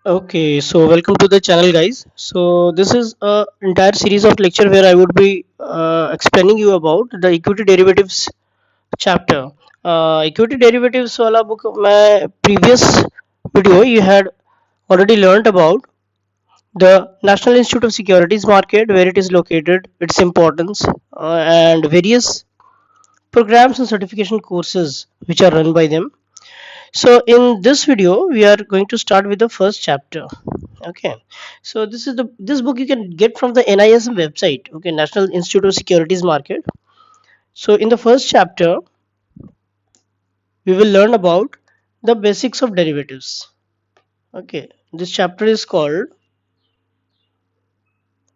Okay, so welcome to the channel, guys. So this is a entire series of lecture where I would be explaining you about the equity derivatives chapter. Equity derivatives वाला book मैं previous video you had already learned about the National Institute of Securities Market, where it is located, its importance, and various programs and certification courses which are run by them. So in this video we are going to start with the first chapter. Okay, so this book you can get from the NISM website. Okay, National Institute of Securities Market. So in the first chapter we will learn about the basics of derivatives. Okay, this chapter is called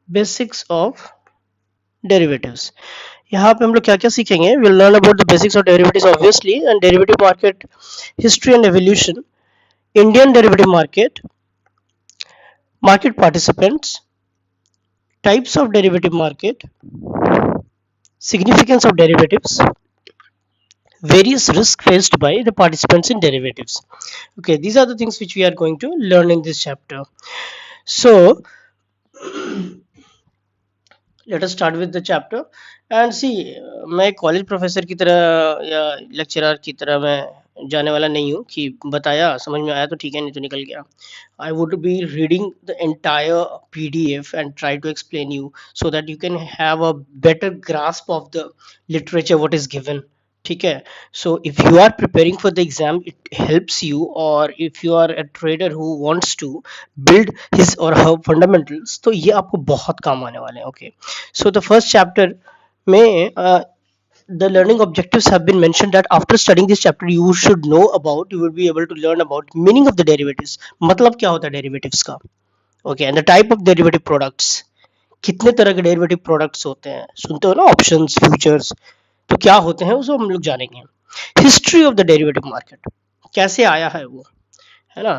basics of derivatives. यहाँ पे हम लोग क्या क्या सीखेंगे? We'll learn about the basics of derivatives obviously, and derivative market history and evolution, Indian derivative market, market participants, types of derivative market, significance of derivatives, various risks faced by the participants in derivatives. Okay, these are the things which we are going to learn in this chapter. So let us start with the chapter and see. मैं college professor की तरह या lecturer की तरह मैं जाने वाला नहीं हूँ कि बताया समझ में आया तो ठीक है, नहीं तो निकल गया. I would be reading the entire PDF and try to explain you so that you can have a better grasp of the literature what is given. ठीक है. So if you are preparing for the exam, it helps you, or if you are a trader who wants to build his or her fundamentals, तो ये आपको बहुत काम आने वाले हैं. Okay, so the first chapter में the learning objectives have been mentioned that after studying this chapter you should know about, you will be able to learn about meaning of the derivatives. मतलब क्या होता है derivatives का. Okay, and the type of derivative products. कितने तरह के derivative products होते हैं, सुनते हो ना, ऑप्शंस, फ्यूचर्स, तो क्या होते हैं उसको हम लोग जानेंगे. History of the derivative market, कैसे आया है वो, है ना.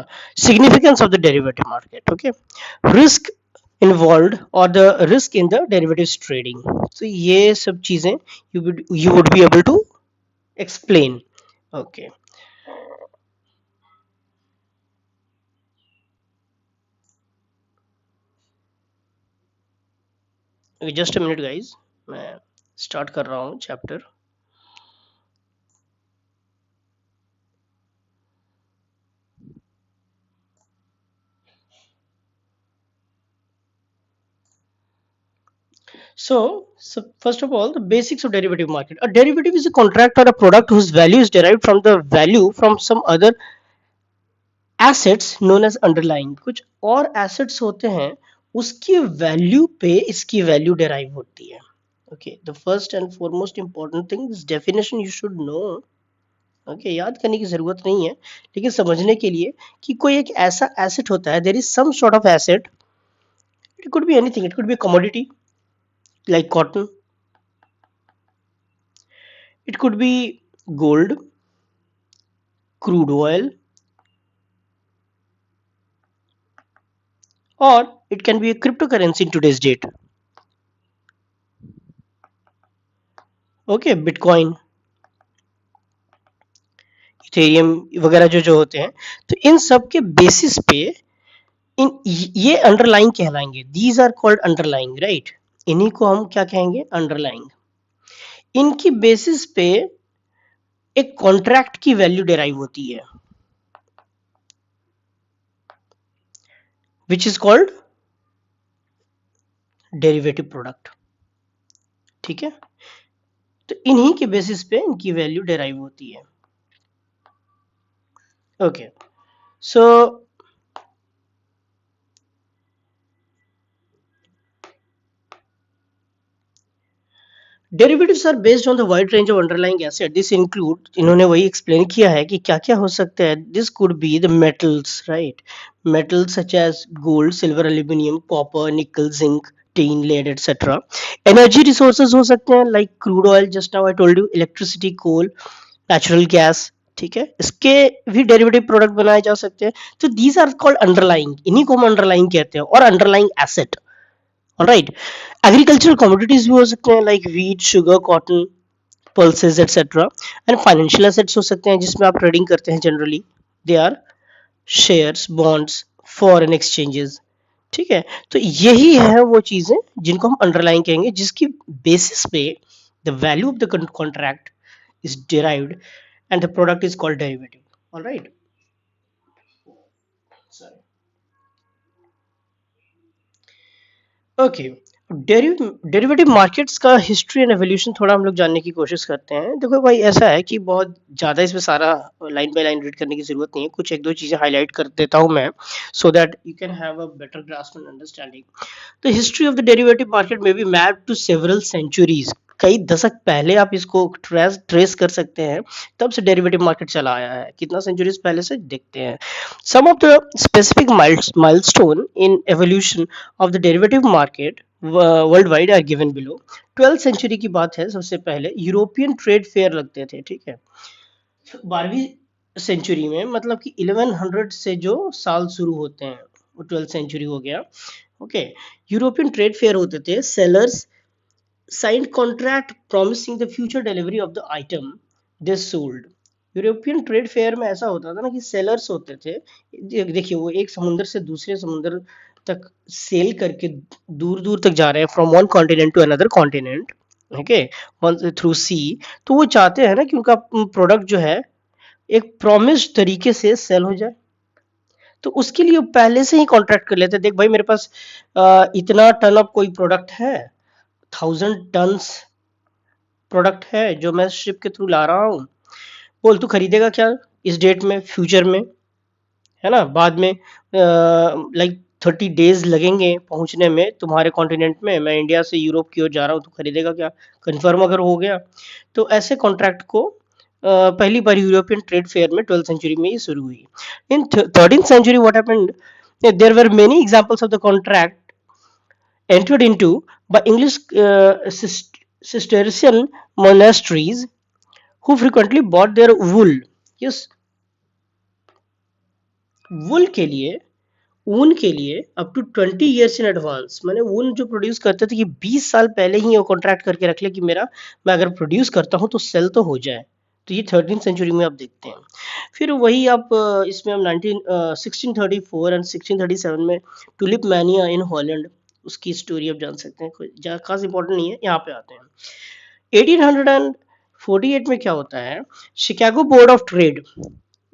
Significance of the derivative market. Okay, risk involve और the risk in the derivatives trading. तो ये सब चीजें you would be able to explain. Okay, just a minute guys, मैं स्टार्ट कर रहा हूँ chapter. So first of all, the basics of derivative market. A derivative is a contract or a product whose value is derived from the value from some other assets known as underlying. कुछ और assets होते हैं, उसकी value पे इसकी value derive होती है. Okay, the first and foremost important thing is definition you should know. Okay, याद करने की जरूरत नहीं है, लेकिन समझने के लिए कि कोई एक ऐसा asset होता है, there is some sort of asset. It could be anything. It could be a commodity like cotton. It could be gold, crude oil, or it can be a cryptocurrency in today's date. Okay, Bitcoin, Ethereum वगैरह जो जो होते हैं, तो इन सब के basis पे इन ये अंडरलाइंग कहलाएंगे. These are called underlying, right. इन्हीं को हम क्या कहेंगे? अंडरलाइंग. इनकी बेसिस पे एक कॉन्ट्रैक्ट की वैल्यू डेराइव होती है, which is called derivative product. ठीक है, तो इन्हीं के बेसिस पे इनकी वैल्यू डेराइव होती है. Okay, so derivatives are based on the wide range of underlying asset. This include, इन्होंने वही एक्सप्लेन किया है कि क्या क्या हो सकता है. This could be the metals, right. Metals such as gold, silver, aluminium, copper, nickel, zinc, tin, lead etcetera. Energy resources हो सकते हैं like crude oil, just now I told you, electricity, coal, natural gas. ठीक है, इसके भी derivative product बनाए जा सकते हैं. तो दीज आर कॉल्ड अंडरलाइंग, इन्हीं को हम अंडरलाइंग कहते हैं, और underlying asset. Alright, agricultural commodities भी हो सकते हैं like wheat, sugar, cotton, pulses etcetera. And financial assets हो सकते हैं जिसमें आप ट्रेडिंग करते हैं generally. They are shares, bonds, foreign exchanges. ठीक है, तो यही है वो चीजें जिनको हम अंडरलाइन कहेंगे, जिसकी बेसिस पे the value of the contract is derived and the product is called derivative. Alright. Okay, derivative markets का हिस्ट्री एंड एवोल्यूशन थोड़ा हम लोग जानने की कोशिश करते हैं। देखो भाई, ऐसा है कि बहुत ज़्यादा इसमें सारा लाइन बाय लाइन रीड करने की ज़रूरत नहीं है, कुछ एक दो चीज़ें हाईलाइट कर देता हूँ मैं, so that you can have a better grasp and understanding. The history of the derivative market may be mapped to several centuries. कई दशक पहले आप इसको ट्रेस कर सकते हैं, तब से डेरिवेटिव मार्केट चला आया है। कितना सेंचुरीज पहले से देखते हैं। Some of the specific milestone in evolution of the derivative market world wide are given below. 12th century की बात है, सबसे पहले यूरोपियन ट्रेड फेयर लगते थे। ठीक है, 12वीं सेंचुरी में, मतलब कि 1100 से जो साल शुरू होते हैं वो 12th सेंचुरी हो गया। ओके, यूरोपियन ट्रेड फेयर होते थे। Sellers signed contract promising the future delivery of the item they sold. European trade fair में ऐसा होता था ना कि सेलर्स होते थे, देखिए वो एक समुंदर से दूसरे समुंदर तक सेल करके दूर दूर तक जा रहे हैं, from one continent to another continent. Okay, through sea. तो वो चाहते हैं ना कि उनका प्रोडक्ट जो है एक प्रॉमिस तरीके से सेल हो जाए, तो उसके लिए पहले से ही कॉन्ट्रैक्ट कर लेते हैं। देख भाई, मेरे पास इतना टन ऑफ कोई प्रोडक्ट है, 1000 टन्स प्रोडक्ट है जो मैं शिप के थ्रू ला रहा हूँ। बोल तू खरीदेगा क्या इस डेट में, फ्यूचर में, है ना, बाद में लाइक 30 डेज लगेंगे पहुंचने में तुम्हारे कॉन्टिनेंट में, मैं इंडिया से यूरोप की ओर जा रहा हूँ, तो खरीदेगा क्या? कंफर्म अगर हो गया तो ऐसे कॉन्ट्रैक्ट को पहली बार यूरोपियन ट्रेड फेयर में 12th सेंचुरी में ही शुरू हुई। In 13th century what happened, there were many examples of the contract entered into by English Cistercian monasteries who frequently bought their wool. Yes, wool के लिए, ऊन के लिए up to 20 years in advance, मैंने ऊन जो प्रोड्यूस करते थे कि 20 साल पहले ही वो कॉन्ट्रैक्ट करके रख ले कि मेरा, मैं अगर प्रोड्यूस करता हूँ तो सेल तो हो जाए। तो ये 13th सेंचुरी में आप देखते हैं। फिर वही आप इसमें हम 1634 एंड 1637 में टुलिप मैनिया इन हॉलैंड, उसकी स्टोरी आप जान सकते हैं, कोई खास इंपॉर्टेंट नहीं है। यहाँ पे आते हैं 1848 में क्या होता है। Chicago board of trade,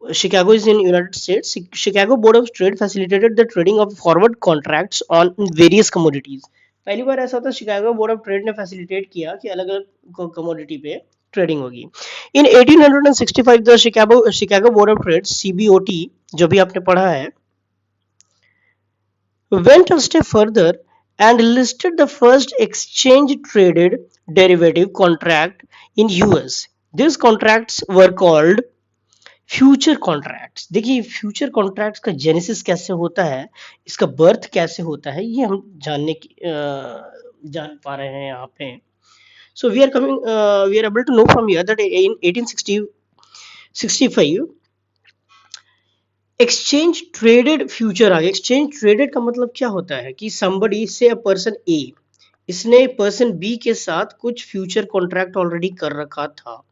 Chicago is in United States. Chicago Board of Trade facilitated the trading of forward contracts on various commodities. पहली बार ऐसा होता है, शिकागो बोर्ड ऑफ ट्रेड ने फैसिलिटेट किया कि अलग अलग कमोडिटी पे ट्रेडिंग होगी। इन 1865 the Chicago board of trade CBOT, जो भी आपने पढ़ा है, went a step further and listed the first exchange traded derivative contract in US. These contracts were called future contracts. देखिए, फ्यूचर कॉन्ट्रैक्ट्स का जेनेसिस कैसे होता है, इसका बर्थ कैसे होता है, ये हम जान पा रहे हैं यहाँ पे। So we are able to know from here that in 1865 exchange traded future आ गया। एक्सचेंज ट्रेडेड का मतलब क्या होता है कि somebody से अ पर्सन ए, इसने पर्सन बी के साथ कुछ फ्यूचर कॉन्ट्रैक्ट ऑलरेडी कर रखा था।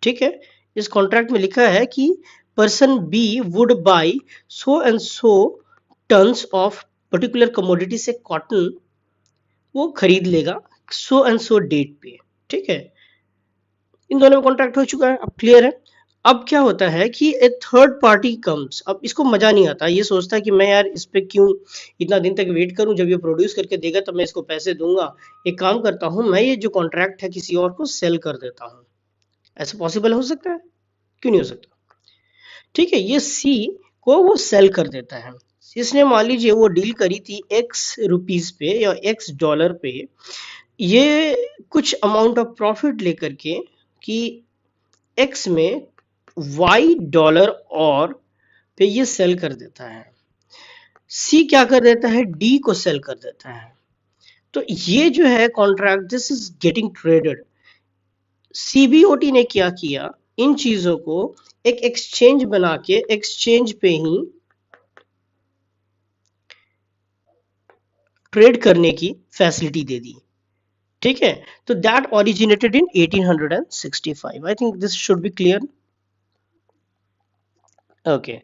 ठीक है, इस कॉन्ट्रैक्ट में लिखा है कि person B would buy so and so tons of particular commodity say cotton, वो खरीद लेगा सो एंड सो डेट पे। ठीक है, इन दोनों में कॉन्ट्रैक्ट हो चुका है, अब क्लियर है। अब क्या होता है कि ए थर्ड पार्टी कम्स, अब इसको मजा नहीं आता, ये सोचता है कि मैं यार इस पे क्यों इतना दिन तक वेट करूं, जब ये प्रोड्यूस करके देगा तब मैं इसको पैसे दूंगा। एक काम करता हूं, मैं ये जो कॉन्ट्रैक्ट है किसी और को सेल कर देता हूं। ऐसा पॉसिबल हो सकता है? क्यों नहीं हो सकता? ठीक है, ये सी को वो सेल कर देता है। इसने मान लीजिए वो डील करी थी एक्स रुपीस पे या एक्स डॉलर पे, ये कुछ अमाउंट ऑफ प्रॉफिट लेकर के कि एक्स में वाई डॉलर और पे ये सेल कर देता है। सी क्या कर देता है, डी को सेल कर देता है। तो ये जो है contract, this is getting traded. CBOT ने क्या किया, इन चीजों को एक एक्सचेंज बना के एक्सचेंज पे ही ट्रेड करने की फैसिलिटी दे दी। ठीक है, तो that originated in 1865। I think this should be clear. Okay,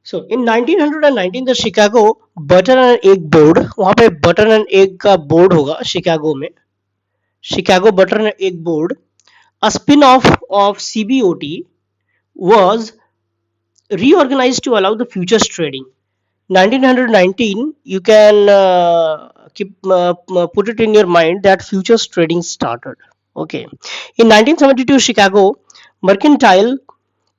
so in 1919 the Chicago butter and egg board, वहां पे बटर एंड एग का बोर्ड होगा शिकागो में, Chicago butter and egg board, a spin-off of CBOT, was reorganized to allow the futures trading. 1919, you can keep put it in your mind that futures trading started. Okay, in 1972, Chicago Mercantile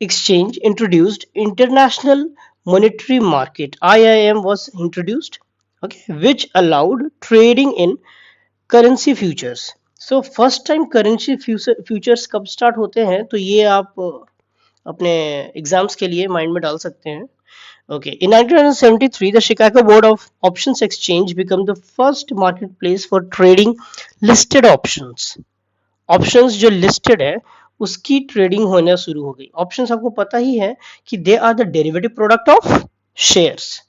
Exchange introduced International Monetary Market (IIM) was introduced. Okay, which allowed trading in currency futures. So first time currency futures कब start होते हैं, तो ये आप अपने exams के लिए mind में डाल सकते हैं. Okay, in 1973 the Chicago board of options exchange become the first market place for trading listed options. Options जो लिस्टेड है उसकी ट्रेडिंग होना शुरू हो गई. ऑप्शंस आपको पता ही है कि they are the derivative product of shares.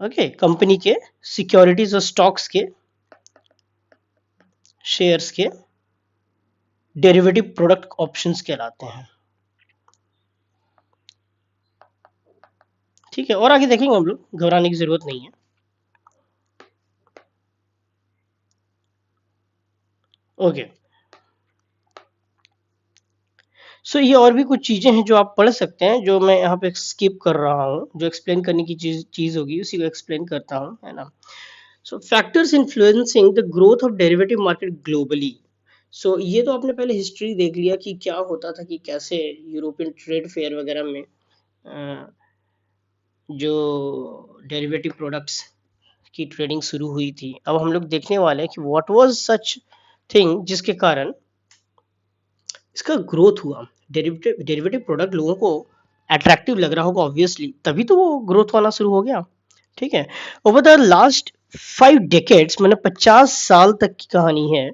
Okay, company के सिक्योरिटीज और स्टॉक्स के शेयर्स के डेरिवेटिव प्रोडक्ट ऑप्शंस कहलाते हैं. ठीक है, और आगे देखेंगे हम लोग, घबराने की जरूरत नहीं है. ओके, सो ये और भी कुछ चीजें हैं जो आप पढ़ सकते हैं, जो मैं यहाँ पे स्किप कर रहा हूँ. जो एक्सप्लेन करने की चीज होगी उसी को एक्सप्लेन करता हूँ, है ना. So factors influencing the growth of derivative market globally. So ये तो आपने पहले हिस्ट्री देख लिया कि क्या होता था, कि कैसे यूरोपियन ट्रेड फेयर वगैरह में जो डेरिवेटिव प्रोडक्ट्स की ट्रेडिंग शुरू हुई थी. अब हम लोग देखने वाले हैं कि व्हाट वाज सच थिंग जिसके कारण इसका ग्रोथ हुआ. डेरिवेटिव प्रोडक्ट लोगों को अट्रैक्टिव लग रहा होगा ऑब्वियसली, तभी तो वो ग्रोथ होना शुरू हो गया. ठीक है, ओवर द लास्ट 5 डेकेड्स, मैंने 50 साल तक की कहानी है.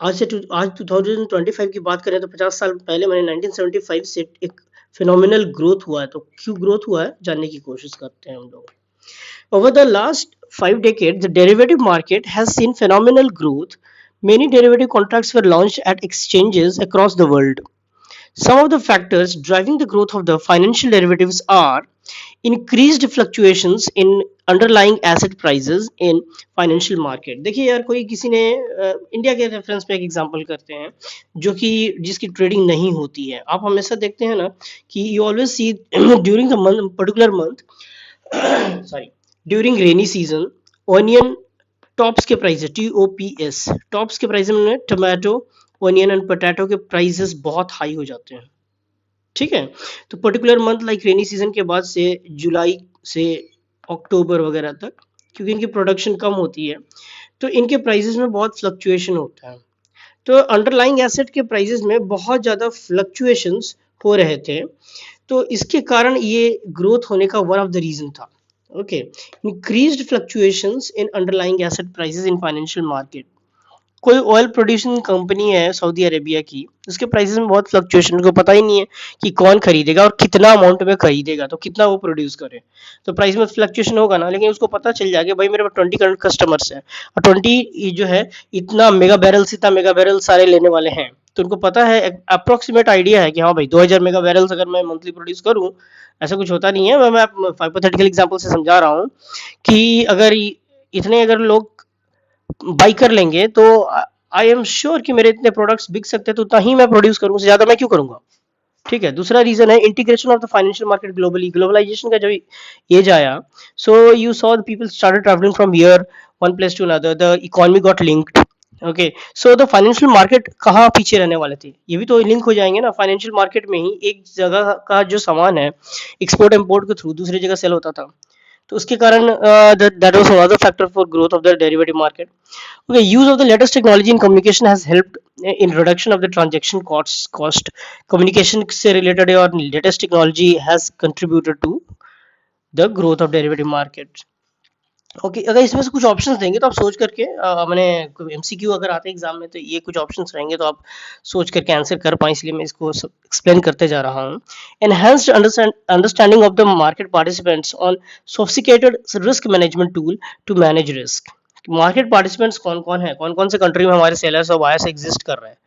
आज 2025 की बात करें तो 50 साल पहले मैंने 1975 से एक फिनोमिनल ग्रोथ हुआ है. तो क्यों ग्रोथ हुआ है जानने की कोशिश करते हैं हम लोग. Over the last 5 decades, the derivative market has seen phenomenal growth. Many derivative contracts were launched at exchanges across the world. Some of the factors driving the growth of the financial derivatives are increased fluctuations in underlying asset prices in financial market. देखिए यार, कोई किसी ने India के reference पे एक example करते हैं जो कि जिसकी ट्रेडिंग नहीं होती है. आप हमेशा देखते हैं ना कि you always see during the month, particular month, sorry, during rainy season, onion tops के प्राइस, TOPS टॉप्स के प्राइस में टमाटो, ऑनियन एंड पोटैटो के प्राइसेस बहुत हाई हो जाते हैं. ठीक है, तो particular month like rainy season के बाद से जुलाई से अक्टूबर वगैरह तक, क्योंकि इनकी प्रोडक्शन कम होती है, तो इनके प्राइसेस में बहुत फ्लक्चुएशन होता है. तो अंडरलाइंग एसेट के प्राइसेस में बहुत ज़्यादा फ्लक्चुएशंस हो रहे थे, तो इसके कारण ये ग्रोथ होने का वन ऑफ द रीजन था. Okay, increased fluctuations in underlying asset prices in financial market. कोई ऑयल प्रोड्यूसिंग कंपनी है सऊदी अरेबिया की, उसके प्राइसेस में बहुत फ्लक्चुएशन, को पता ही नहीं है कि कौन खरीदेगा और कितना अमाउंट में खरीदेगा, तो कितना वो प्रोड्यूस करे, तो प्राइस में फ्लक्चुएशन होगा ना. लेकिन उसको पता चल जाएगा भाई मेरे पास 20 कस्टमर्स हैं और 20 जो है इतना मेगा बैरल सारे लेने वाले हैं, तो उनको पता है, अप्रोक्सीमेट आइडिया है कि हाँ भाई 2000 मेगा बैरल्स अगर मैं मंथली प्रोड्यूस करूँ. ऐसा कुछ होता नहीं है, मैं हाइपोथेटिकल एग्जांपल से समझा रहा हूँ कि अगर इतने अगर लोग बाई कर लेंगे तो आई एम श्योर कि मेरे इतने प्रोडक्ट्स बिक सकते हैं, तो उतना ही मैं प्रोड्यूस करूँ, उससे ज्यादा मैं क्यों करूंगा. ठीक है, दूसरा रीजन है integration of the financial market globally. Globalisation का जब एज आया, so you saw the people started travelling from here one place to another, the economy got linked. Okay, so the financial market कहाँ पीछे रहने वाले थे, ये भी तो लिंक हो जाएंगे ना. फाइनेंशियल मार्केट में ही एक जगह का जो सामान है एक्सपोर्ट इम्पोर्ट के थ्रू दूसरी जगह सेल होता था, तो उसके कारण that was another factor for growth of the derivative market. Okay, use of the latest technology in communication has helped in reduction of the transaction cost. Communication से related और latest technology has contributed to the growth of derivative market. Okay, अगर इसमें से कुछ options देंगे तो आप सोच करके मैंने MCQ अगर आते हैं एग्जाम में तो ये कुछ ऑप्शंस रहेंगे तो आप सोच करके आंसर कर पाए, इसलिए मैं इसको एक्सप्लेन करते जा रहा हूँ. Enhanced understanding of the market participants on sophisticated risk management tool to manage risk. Market participants कौन कौन है, कौन कौन से कंट्री में हमारे सेलर्स और बायर्स एग्जिस्ट कर रहे हैं,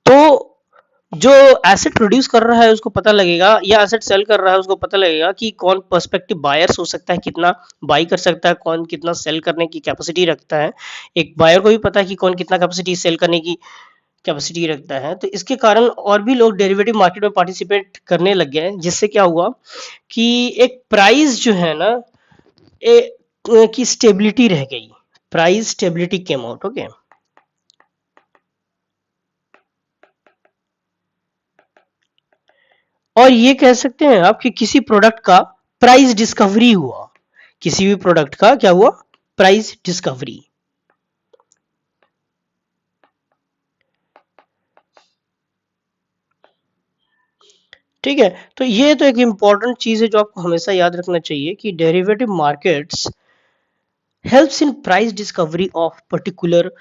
तो जो एसेट प्रोड्यूस कर रहा है उसको पता लगेगा, या एसेट सेल कर रहा है उसको पता लगेगा कि कौन पर्सपेक्टिव बायर्स हो सकता है, कितना बाई कर सकता है, कौन कितना सेल करने की कैपेसिटी रखता है। एक बायर को भी पता है कि कौन कितना कैपेसिटी सेल करने की कैपेसिटी रखता है। तो इसके कारण और भी लोग डेरिवेटिव मार्केट में पार्टिसिपेट करने लग गए, जिससे क्या हुआ कि एक प्राइस जो है ना की स्टेबिलिटी रह गई, price stability came out. Okay, और ये कह सकते हैं आप कि किसी प्रोडक्ट का प्राइस डिस्कवरी हुआ, किसी भी प्रोडक्ट का क्या हुआ, प्राइस डिस्कवरी। ठीक है, तो ये तो एक इंपॉर्टेंट चीज है जो आपको हमेशा याद रखना चाहिए कि derivative markets helps in price discovery of particular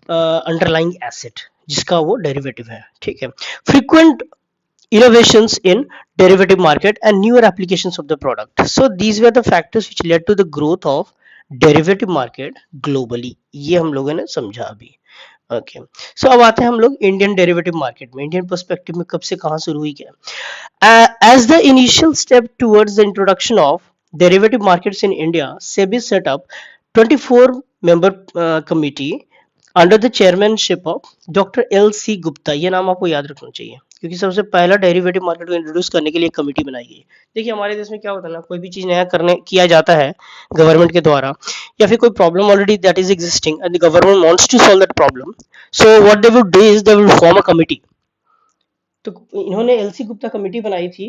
underlying asset जिसका वो डेरिवेटिव है। ठीक है, frequent innovations in derivative market and newer applications of the product, so these were the factors which led to the growth of derivative market globally। ये हम लोगों ने समझा अभी। ओके, सो अब आते हैं हम लोग इंडियन डेरिवेटिव मार्केट में। इंडियन पर्सपेक्टिव में कब से कहां शुरू हुई क्या। As the initial step towards the introduction of derivative markets in India, SEBI set up 24 member committee under the chairmanship of doctor L C Gupta. ये नाम आपको याद रखना चाहिए क्योंकि सबसे पहला डेरिवेटिव मार्केट को इंट्रोड्यूस करने के लिए एक कमेटी बनाई गई। देखिए हमारे देश में क्या होता है ना, कोई भी चीज नया करने किया जाता है गवर्नमेंट के द्वारा, या फिर कोई problem already that is existing and the government wants to solve that problem, so what they would do is they will form a committee. तो इन्होंने एलसी गुप्ता कमेटी बनाई थी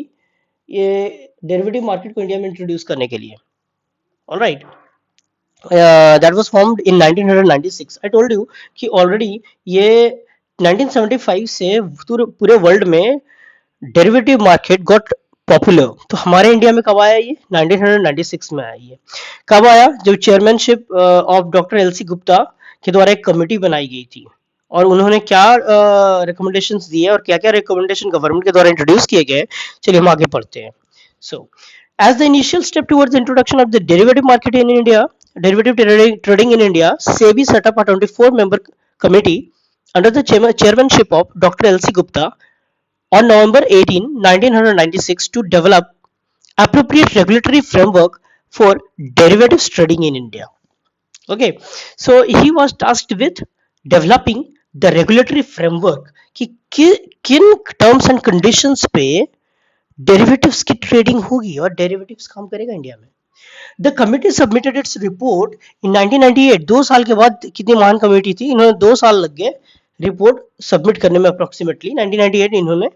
ये डेरिवेटिव मार्केट को इंडिया में इंट्रोड्यूस करने के लिए। Alright, that was formed in 1996। I told you कि ऑलरेडी ये 1975 से पूरे वर्ल्ड में डेरिवेटिव मार्केट गॉट पॉपुलर। तो हमारे इंडिया में कब आया ये, 1996 में आया ये। कब आया, जब chairmanship of doctor L C Gupta के द्वारा एक कमेटी बनाई गई थी, और उन्होंने क्या रिकमेंडेशंस दिए और क्या क्या रिकमेंडेशन गवर्नमेंट के द्वारा इंट्रोड्यूस किए गए, चलिए हम आगे पढ़ते हैं। सो as the initial step towards the introduction of the derivative market in India, derivative trading in India, SEBI set up a 24-member committee under the chairmanship of Dr. L.C. Gupta on November 18, 1996 to develop appropriate regulatory framework for derivatives trading in India। Okay, so he was tasked with developing the regulatory framework कि किन terms and conditions पे derivatives की trading होगी और derivatives काम करेगा India में। The committee submitted its report इन 1998। 2 साल के बाद, कितनी महान कमेटी थी, इन्होंने 2 साल लग गए रिपोर्ट सबमिट करने में अप्रोक्सीमेटली। 1998 इन्होंने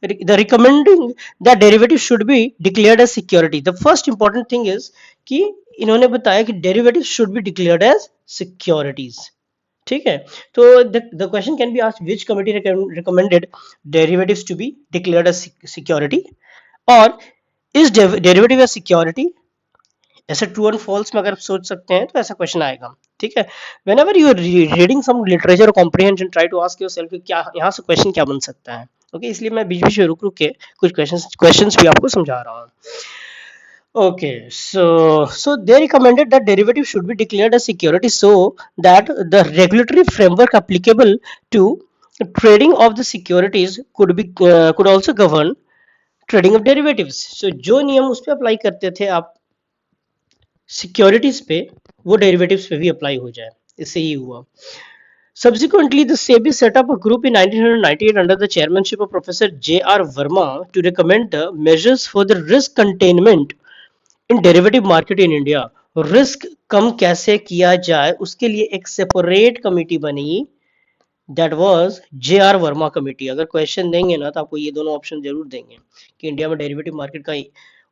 the recommending that derivative should be declared as security। the first important thing is कि इन्होंने बताया कि derivative should be declared as securities. ठीक है, तो the question can be asked which committee recommended derivatives to be declared as security, और is derivative a security। ऐसे true and false में अगर आप सोच सकते हैं तो ऐसा क्वेश्चन आएगा। ठीक है, whenever you are reading some literature or comprehension, try to ask yourself कि क्या यहाँ से क्वेश्चन क्या बन सकता है। ओके, इसलिए मैं बीच बीच में रुक रुक के कुछ क्वेश्चंस भी आपको समझा रहा हूँ। Okay, so they recommended that derivative should be declared as security so that the regulatory framework applicable to trading of the securities could also govern trading of derivatives। So जो नियम उस पे अप्लाई करते थे आप सिक्योरिटीज पे, वो derivatives पे भी अप्लाई हो जाए, इससे ही हुआ। Subsequently, the SEBI set up a group in 1998 under the chairmanship of Professor J.R. Verma to recommend the measures for the risk containment in derivative market in India. Risk कम कैसे किया जाए उसके लिए एक सेपरेट कमेटी बनी, that was J R Verma committee. अगर question देंगे ना तो आपको ये दोनों ऑप्शन जरूर देंगे कि इंडिया में डेरिवेटिव मार्केट का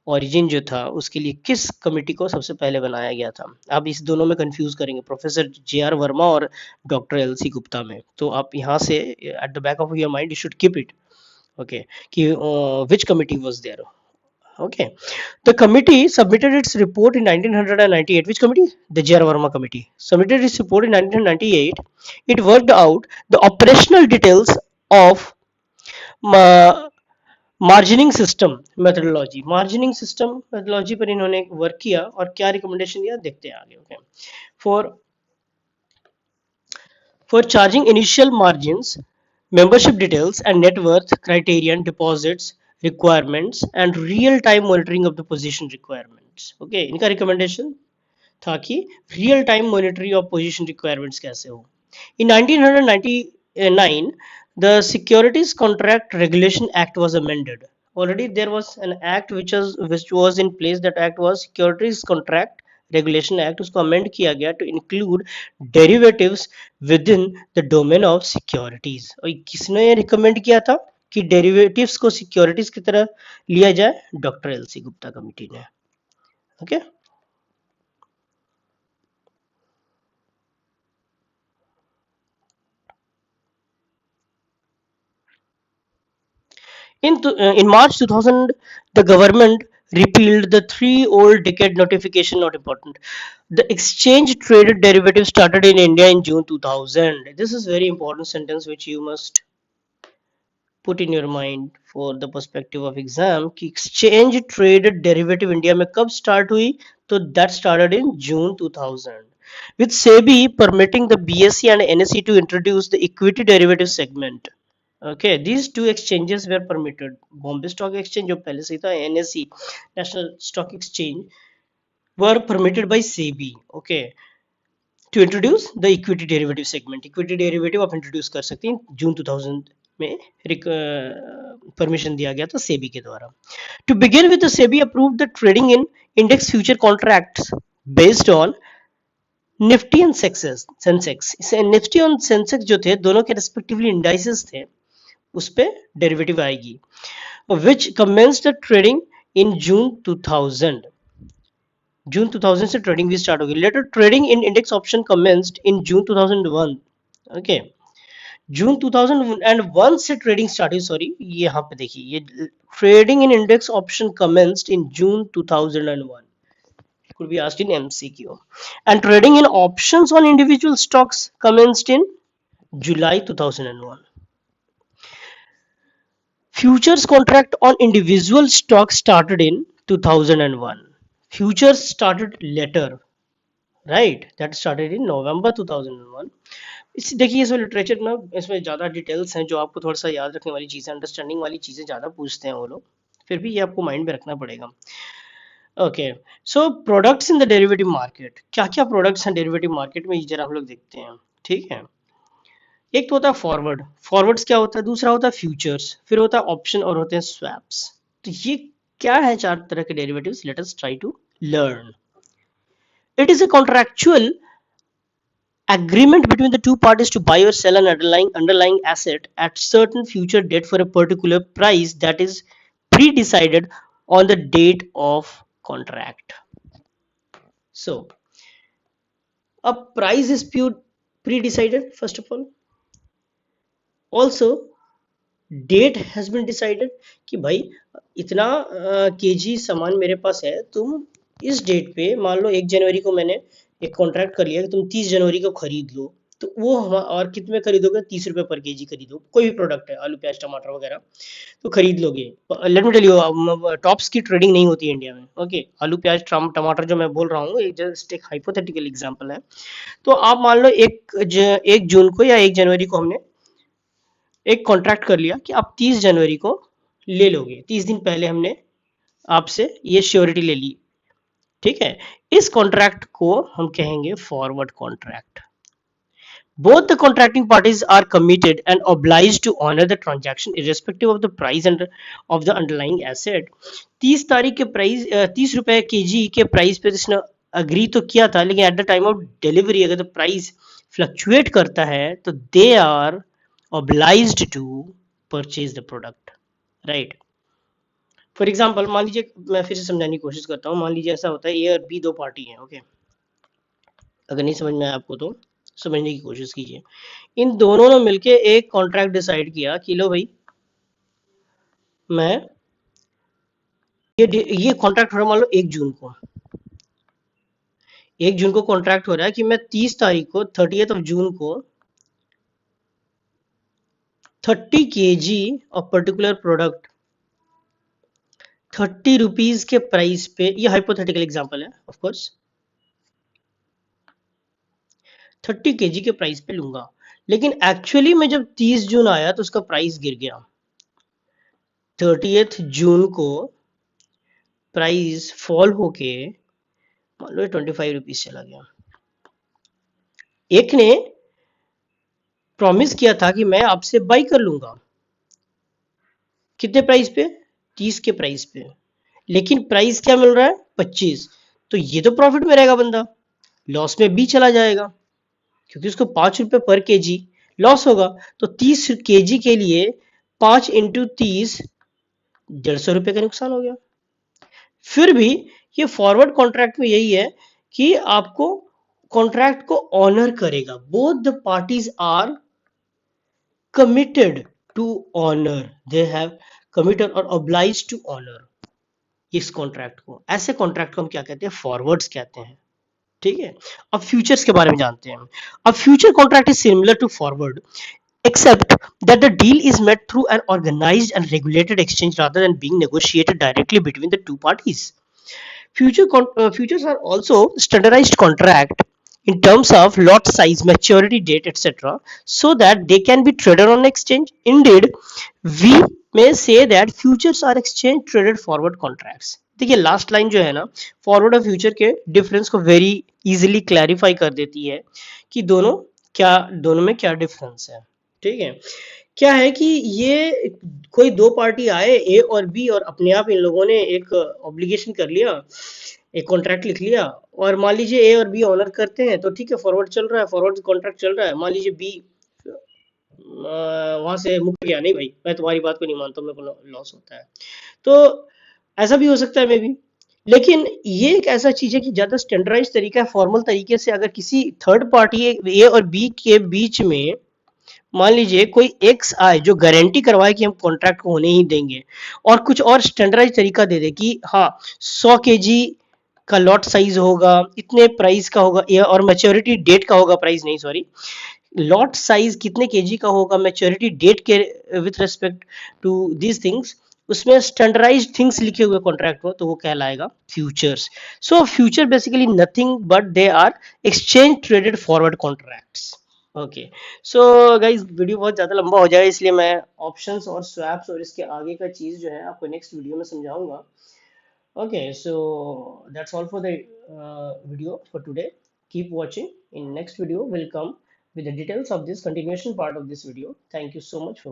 ओरिजिन जो था उसके लिए किस कमेटी को सबसे पहले बनाया गया था। आप इस दोनों में कंफ्यूज करेंगे, प्रोफेसर जे आर वर्मा और डॉक्टर एल सी गुप्ता में। तो आप यहाँ से at the back of your mind you should keep it. Okay, कि which committee was there. Okay, the committee submitted its report in 1998। Which committee? The J.R. Verma committee submitted its report in 1998। It worked out the operational details of margining system methodology। margining system methodology पर इन्होंने work किया और क्या recommendation दिया देखते हैं आगे। Okay, for charging initial margins membership details and net worth criterion, deposits requirements and real time monitoring of the position requirements. Okay, इनका recommendation था कि real time monitoring of position requirements कैसे हो. In 1999 the Securities Contract Regulation Act was amended. Already there was an act which was in place. That act was Securities Contract Regulation Act. उसको amend किया गया to include derivatives within the domain of securities. और किसने recommend किया था कि derivatives को securities की तरह लिया जाए? डॉक्टर एलसी गुप्ता कमिटी ने. Okay okay? In March 2000, the government repealed the 3 old decade notification. Not important. The exchange traded derivative started in India in June 2000. This is very important sentence which you must put in your mind for the perspective of exam. कि exchange traded derivative India में कब start हुई? तो that started in June 2000 with SEBI permitting the BSE and NSE to introduce the equity derivative segment. Okay, these two exchanges were permitted. Bombay Stock Exchange जो पहले से था, NSE National Stock Exchange were permitted by SEBI. Okay, to introduce the equity derivative segment. Equity derivative आप introduce कर सकते हैं. June 2000 में permission दिया गया था SEBI के द्वारा. To begin with, the SEBI approved the trading in index future contracts based on Nifty and Sensex. Nifty और सेंसेक्स जो थे दोनों के रेस्पेक्टिवली इंडाइसेस थे, उस पे डेरिवेटिव आएगी. Which commenced the trading in June 2000. जून 2000 से ट्रेडिंग भी स्टार्ट होगी. Later trading in index option commenced in June 2001. Okay, जून 2001 से ट्रेडिंग स्टार्ट हुई. सॉरी, ये यहाँ पे देखिए, ये trading in index option commenced in June 2001. Could be asked in MCQ. And trading in options on individual stocks commenced in July 2001. Futures contract on individual stocks started in 2001. Futures started later, right? That started in November 2001. इस देखिए, इसमें literature ना, इसमें ज़्यादा details हैं जो आपको थोड़ा सा याद रखने वाली चीज़ें, अंडरस्टैंडिंग वाली चीज़ें ज़्यादा पूछते हैं वो लोग. फिर भी ये आपको माइंड में रखना पड़ेगा. Okay, so products in the derivative market. क्या क्या प्रोडक्ट्स हैं डेरिवेटिव मार्केट में, ये जरा हम लोग देखते हैं. ठीक है, एक तो होता है फॉरवर्ड. फॉरवर्ड्स क्या होता है? दूसरा होता है फ्यूचर्स, फिर होता है ऑप्शन और होते हैं स्वैप्स. तो ये क्या है? 4 तरह के derivatives. Let us try to learn. It is a contractual agreement between the two parties to buy or sell an underlying asset at certain future date for a particular price that is pre-decided on the date of contract. So a price is pre-decided. First of all, also date has been decided कि भाई इतना KG सामान मेरे पास है, तुम इस date पे, मान लो 1 जनवरी को मैंने एक कॉन्ट्रैक्ट कर लिया कि तुम 30 जनवरी को खरीद लो. तो वो हम और कितने में खरीदोगे? 30 रुपए पर केजी खरीदो. कोई भी प्रोडक्ट है, आलू प्याज टमाटर वगैरह, तो खरीद लोगे. Let me tell you, tops की ट्रेडिंग नहीं होती है इंडिया में. ओके, आलू प्याज टमाटर जो मैं बोल रहा हूँ, एक जस्ट एक हाइपोथेटिकल एग्जांपल है. तो आप मान लो 1 जून को या 1 जनवरी को हमने एक कॉन्ट्रैक्ट कर लिया कि आप 30 जनवरी को ले लोगे. 30 दिन पहले हमने आपसे ये श्योरिटी ले ली. ठीक है, इस कॉन्ट्रैक्ट को हम कहेंगे forward contract. Both the contracting parties are committed and obliged to honor the transaction irrespective of the price and of the underlying asset. 30 तारीख के प्राइस, 30 रुपए केजी के प्राइस पे इसने अग्री तो किया था, लेकिन at the time of delivery अगर तो प्राइस फ्लक्चुएट करता है तो they are obliged to purchase the product, right? For example, मान लीजिए, मैं फिर से समझाने की कोशिश करता हूँ. मान लीजिए ऐसा होता है, ए और बी दो पार्टी हैं. ओके, अगर नहीं समझ में आया आपको तो समझने की कोशिश कीजिए. इन दोनों ने मिलके एक कॉन्ट्रैक्ट डिसाइड किया कि लो भाई, मैं ये कॉन्ट्रैक्ट हो रहा है, मान लो 1 जून को. 1 जून को कॉन्ट्रैक्ट हो रहा है कि मैं 30 तारीख को, 30th of June को 30 kg of particular product 30 rupees के प्राइस पे, ये हाइपोथेटिकल एग्जांपल है ऑफ कोर्स, 30 kg के प्राइस पे लूंगा. लेकिन एक्चुअली में जब 30 जून आया तो उसका प्राइस गिर गया। 30th जून को प्राइस फॉल होके मान लो 25 रुपीज चला गया। एक ने प्रॉमिस किया था कि मैं आपसे बाई कर लूंगा, कितने प्राइस पे? 30 के प्राइस पे, लेकिन प्राइस क्या मिल रहा है? 25। तो ये तो प्रॉफिट में रहेगा बंदा, लॉस में भी चला जाएगा क्योंकि उसको 5 रुपए पर केजी लॉस होगा। तो 30 केजी के लिए 5 इंटू 30, 150 रुपए का नुकसान हो गया। फिर भी ये फॉरवर्ड कॉन्ट्रैक्ट में यही है कि आपको कॉन्ट्रैक्ट को ऑनर करेगा, both the parties are committed to honor, they have committed or obliged to honor इस कॉन्ट्रैक्ट को। ऐसे कॉन्ट्रैक्ट को हम क्या कहते हैं? फॉरवर्ड्स कहते हैं। ठीक है, अब फ्यूचर्स के बारे में जानते हैं हम। अब future contract is similar to forward except that the deal is made through an organized and regulated exchange rather than being negotiated directly between the two parties. Futures are also standardized contract in terms of lot size, maturity date, etc., so that they can be traded on exchange. Indeed, we may say that futures are exchange traded forward contracts. देखिए last line जो है ना, forward और future के difference को very easily clarify कर देती है कि दोनों में क्या डिफरेंस है। ठीक है, क्या है कि ये कोई दो पार्टी आए ए और बी, और अपने आप इन लोगों ने एक ऑब्लिगेशन कर लिया, एक कॉन्ट्रैक्ट लिख लिया, और मान लीजिए ए और बी ऑनर करते हैं तो ठीक है, फॉरवर्ड चल रहा है, फॉरवर्ड कॉन्ट्रैक्ट चल रहा है। मान लीजिए बी वहां से मुकर गया, नहीं भाई मैं तुम्हारी बात को नहीं मानता, मेरे को लॉस होता है। तो ऐसा भी हो सकता है मे बी। लेकिन ये एक ऐसा चीज है कि ज्यादा स्टैंडर्डाइज तरीका है, फॉर्मल तरीके से अगर किसी थर्ड पार्टी ए और बी के बीच में मान लीजिए कोई एक्स आए जो गारंटी करवाए कि हम कॉन्ट्रैक्ट को होने ही देंगे, और कुछ और स्टैंडर्डाइज तरीका दे दे कि हाँ 100 केजी का लॉट साइज होगा, इतने प्राइस का होगा, और मैच्योरिटी डेट का होगा, प्राइस नहीं सॉरी, लॉट साइज कितने केजी का होगा, मैच्योरिटी डेट के with respect to these things, उसमें स्टैंडर्डाइज्ड थिंग्स लिखे हुए कॉन्ट्रैक्ट हो तो वो कहलाएगा futures. So future basically nothing but they are exchange traded forward contracts. Okay, so guys video बहुत ज़्यादा लंबा हो जाए, इसलिए मैं ऑप्शंस और स्वैप्स और इसके आगे का चीज़ जो है आपको नेक्स्ट वीडियो में समझाऊंगा। Okay, so that's all for the video for today. Keep watching, in next video will come with the details of this continuation part of this video. Thank you so much for